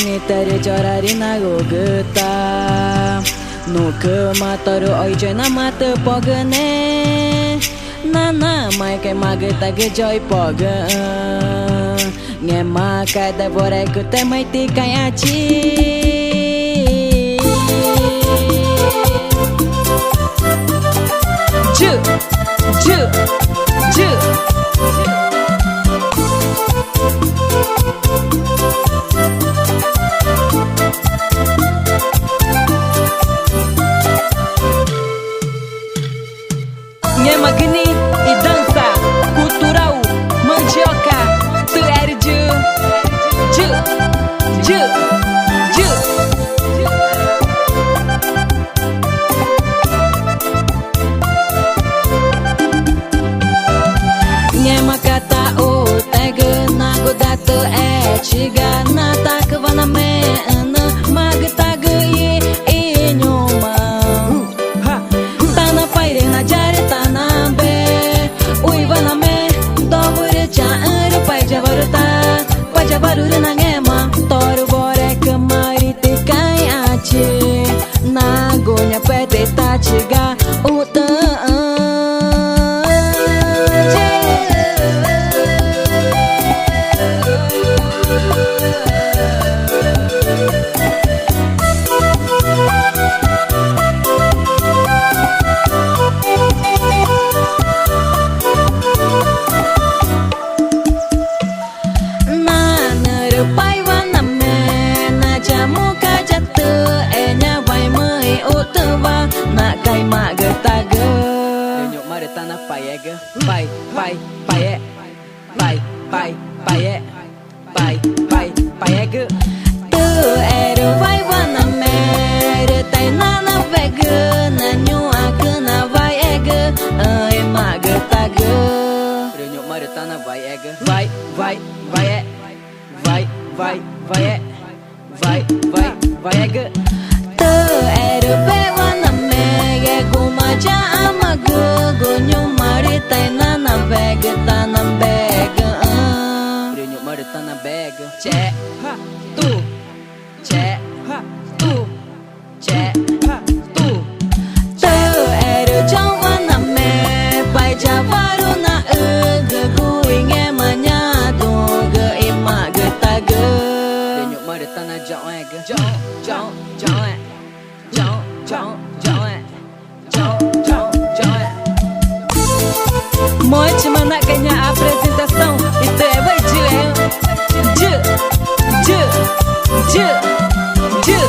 ngitari corari nagugeta nuke matoru oijoy namate pogene nana mai ke mageta ge joy poga nghe ma kai da bore ku te mai ti kai achi ju ju ju nghe mà gini e dança cultural mandioca tu era ju ju ju ju nghe mà kata o tega na godata é Tchiga na taka vana me ana magtaga e nenhuma tana paire na jare tana be uiva na me dovure cha aro pai javarta pai javarure na ngema toru bore kamari te kai ache na gonya pete ta Tchiga uta na paiega pai pai paie pai pai paie pai pai paiega tu era vai vana mere tai na vega na nenhuma na vai ega ai maga taga renyo marita na vai ega vai vai vai vai vai vai vai vai vai ega tu era vai vana mere guma ja amaga gonyo marita na vega ta na bega renyo marita na bega che ha tu che ha tu che ha tu tu era jovana me pai javaru na ga guinge manyado ga imaga taga renyo marita na jaega jao jao jao jao jao jao Monte mana ganha a apresentação e teve ju ju ju ju ju